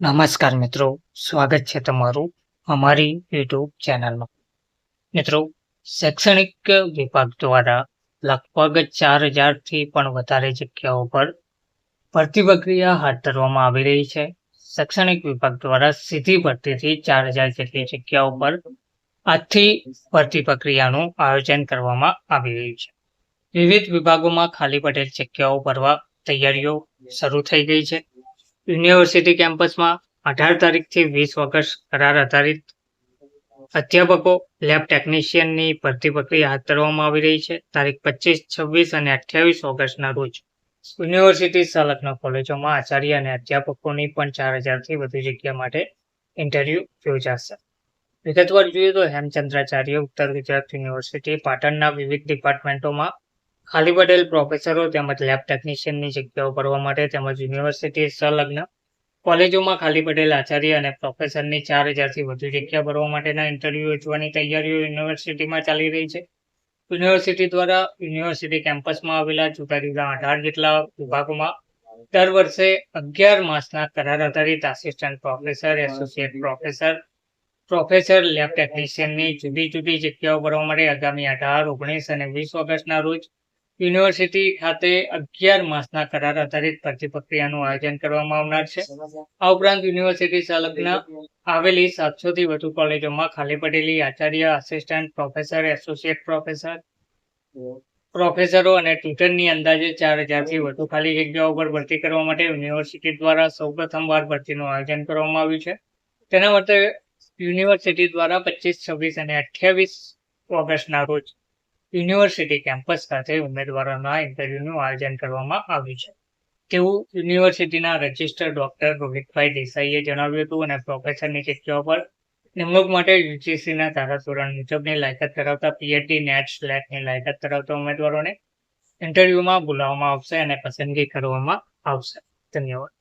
નમસ્કાર મિત્રો, સ્વાગત છે તમારું અમારી યુટ્યુબ ચેનલમાં. મિત્રો, શૈક્ષણિક વિભાગ દ્વારા લગભગ 4000થી પણ વધારે જગ્યાઓ પર ભરતી પ્રક્રિયા હાથ ધરવામાં આવી રહી છે. શૈક્ષણિક વિભાગ દ્વારા સીધી ભરતીથી 4000 જેટલી જગ્યાઓ પર આજથી ભરતી પ્રક્રિયાનું આયોજન કરવામાં આવી રહ્યું છે. વિવિધ વિભાગોમાં ખાલી પડેલ જગ્યાઓ ભરવા તૈયારીઓ શરૂ થઈ ગઈ છે. યુનિવર્સિટી કેમ્પસમાં 18 તારીખથી 20 ઓગસ્ટ કરાર આધારિત અધ્યાપકો લેબ ટેકનિશિયનની ભરતી પ્રક્રિયા હાથ ધરવામાં આવી રહી છે. તારીખ 25, 26 અને 28 ઓગસ્ટના રોજ યુનિવર્સિટી સંલગ્ન કોલેજોમાં આચાર્ય અને અધ્યાપકોની પણ 4000થી વધુ જગ્યા માટે ઇન્ટરવ્યૂ યોજાશે. વિગતવાર જોઈએ તો હેમચંદ્રાચાર્ય ઉત્તર ગુજરાત યુનિવર્સિટી પાટણના વિવિધ ડિપાર્ટમેન્ટોમાં ખાલી પડેલ પ્રોફેસરો તેમજ લેબ ટેકનિશિયનની જગ્યાઓ ભરવા માટે તેમજ યુનિવર્સિટી સંલગ્ન કોલેજોમાં ખાલી પડેલ આચાર્ય અને પ્રોફેસરની 4000થી વધુ જગ્યા ભરવા માટેના ઇન્ટરવ્યૂ યોજવાની તૈયારીઓ યુનિવર્સિટીમાં ચાલી રહી છે. યુનિવર્સિટી દ્વારા યુનિવર્સિટી કેમ્પસમાં આવેલા જુદા જુદા 18 જેટલા વિભાગોમાં દર વર્ષે 11 માસના કરાર આધારિત assistant professor, associate professor, lab ટેકનિશિયનની જુદી જુદી જગ્યાઓ ભરવા માટે આગામી 18, 19 અને 20 ઓગસ્ટના રોજ યુનિવર્સિટી ખાતે 11 માસના કરાર આધારિત ભરતી પ્રક્રિયાનું આયોજન કરવામાં આવનાર છે. આ ઉપરાંત યુનિવર્સિટી સંલગ્ન આવેલી 700થી વધુ કોલેજોમાં ખાલી પડેલી આચાર્ય, આસિસ્ટન્ટ પ્રોફેસર, એસોસિએટ પ્રોફેસરો અને ટ્યુટરની અંદાજે 4000થી વધુ ખાલી જગ્યાઓ પર ભરતી કરવા માટે યુનિવર્સિટી દ્વારા સૌપ્રથમવાર ભરતીનું આયોજન કરવામાં આવ્યું છે. તેના માટે યુનિવર્સિટી દ્વારા 25, 26 અને 28 ઓગસ્ટના રોજ યુનિવર્સિટી કેમ્પસ ખાતે ઉમેદવારોના ઇન્ટરવ્યૂનું આયોજન કરવામાં આવ્યું છે તેવું યુનિવર્સિટીના રજિસ્ટર ડોક્ટર રોહિતભાઈ દેસાઈએ જણાવ્યું હતું. અને પ્રોફેસરની જગ્યાઓ પર નિમણૂક માટે યુજીસીના ધારાધોરણ મુજબની લાયકાત ધરાવતા પીએચડી, નેટ, સ્લેટની લાયકાત ધરાવતા ઉમેદવારોને ઇન્ટરવ્યૂમાં બોલાવવામાં આવશે અને પસંદગી કરવામાં આવશે. ધન્યવાદ.